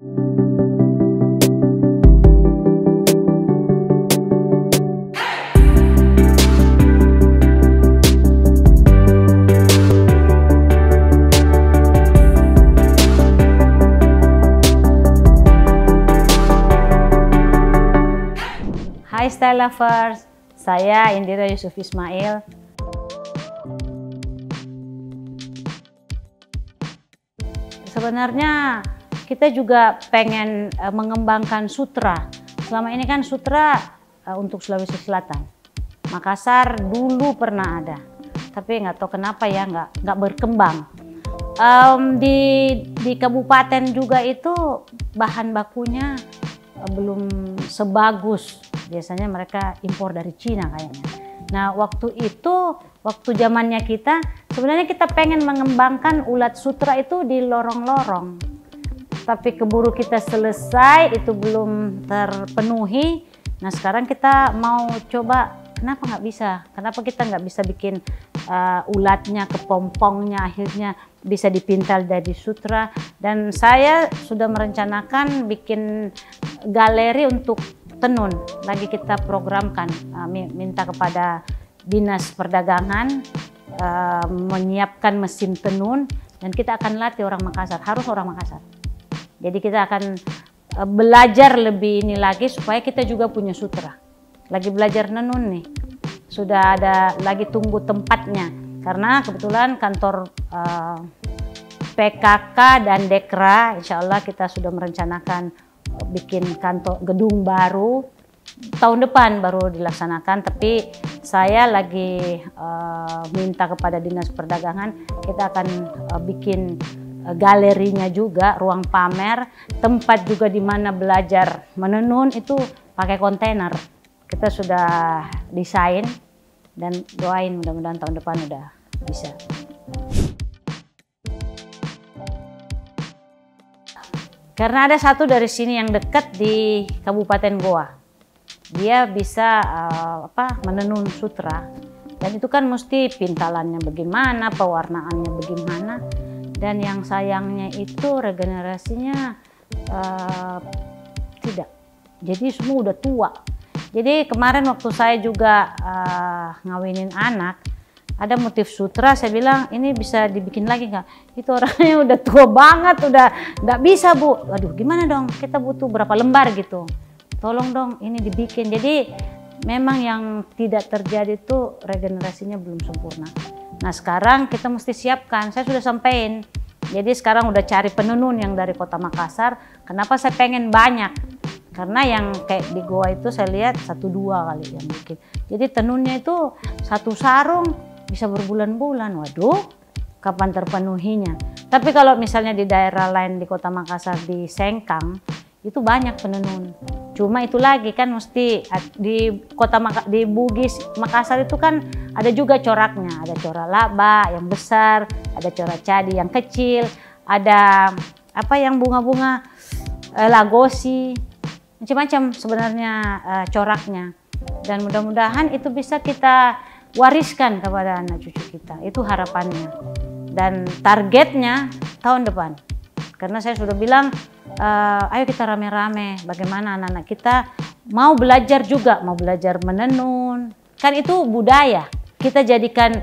Hai Style Lovers, saya Indira Yusuf Ismail. Sebenarnya kita juga pengen mengembangkan sutra. Selama ini kan sutra untuk Sulawesi Selatan. Makassar dulu pernah ada, tapi nggak tahu kenapa ya nggak berkembang. Di kabupaten juga itu bahan bakunya belum sebagus. Biasanya mereka impor dari Cina kayaknya. Nah waktu itu, waktu zamannya kita, sebenarnya kita pengen mengembangkan ulat sutra itu di lorong-lorong. Tapi keburu kita selesai, itu belum terpenuhi. Nah sekarang kita mau coba, kenapa nggak bisa? Kenapa kita nggak bisa bikin ulatnya, kepompongnya, akhirnya bisa dipintal dari sutra. Dan saya sudah merencanakan bikin galeri untuk tenun, lagi kita programkan, minta kepada Dinas Perdagangan menyiapkan mesin tenun, dan kita akan latih orang Makassar, harus orang Makassar. Jadi kita akan belajar lebih ini lagi supaya kita juga punya sutra. Lagi belajar nenun nih, sudah ada lagi tunggu tempatnya, karena kebetulan kantor PKK dan Dekra, insya Allah kita sudah merencanakan bikin kantor gedung baru tahun depan baru dilaksanakan. Tapi saya lagi minta kepada Dinas Perdagangan, kita akan bikin galerinya juga, ruang pamer, tempat juga di mana belajar menenun itu pakai kontainer. Kita sudah desain dan doain mudah-mudahan tahun depan udah bisa. Karena ada satu dari sini yang dekat di Kabupaten Goa, dia bisa menenun sutra, dan itu kan mesti pintalannya bagaimana, pewarnaannya bagaimana, dan yang sayangnya itu regenerasinya tidak. Jadi semua udah tua. Jadi kemarin waktu saya juga ngawinin anak, ada motif sutra, saya bilang ini bisa dibikin lagi nggak? Itu orangnya udah tua banget, udah nggak bisa Bu. Waduh gimana dong, kita butuh berapa lembar gitu. Tolong dong ini dibikin. Jadi memang yang tidak terjadi itu regenerasinya belum sempurna. Nah sekarang kita mesti siapkan, saya sudah sampaikan. Jadi sekarang udah cari penenun yang dari Kota Makassar. Kenapa saya pengen banyak? Karena yang kayak di Goa itu saya lihat 1-2 kali yang bikin. Jadi tenunnya itu satu sarung bisa berbulan-bulan. Waduh, kapan terpenuhinya? Tapi kalau misalnya di daerah lain di Kota Makassar, di Sengkang, itu banyak penenun. Cuma itu lagi kan mesti di di Bugis Makassar itu kan ada juga coraknya. Ada corak laba yang besar, ada corak cadi yang kecil, ada apa yang bunga-bunga lagosi, macam-macam sebenarnya coraknya. Dan mudah-mudahan itu bisa kita wariskan kepada anak cucu kita, itu harapannya. Dan targetnya tahun depan, karena saya sudah bilang ayo kita rame-rame, bagaimana anak-anak kita mau belajar juga, mau belajar menenun, kan itu budaya. Kita jadikan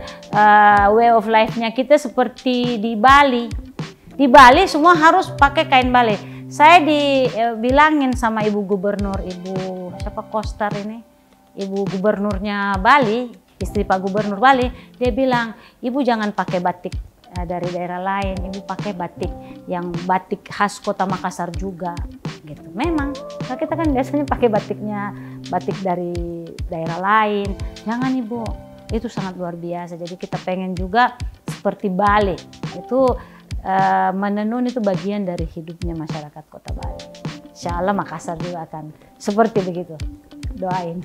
way of life-nya kita seperti di Bali. Di Bali semua harus pakai kain Bali. Saya dibilangin sama Ibu Gubernur, Ibu siapa Kostar ini, Ibu Gubernurnya Bali, istri Pak Gubernur Bali, dia bilang, Ibu jangan pakai batik dari daerah lain, Ibu pakai batik yang batik khas Kota Makassar juga, gitu. Memang, nah kita kan biasanya pakai batik dari daerah lain. Jangan Ibu, itu sangat luar biasa. Jadi kita pengen juga seperti Bali, itu menenun itu bagian dari hidupnya masyarakat Kota Bali. Insya Allah Makassar juga akan seperti begitu. Doain.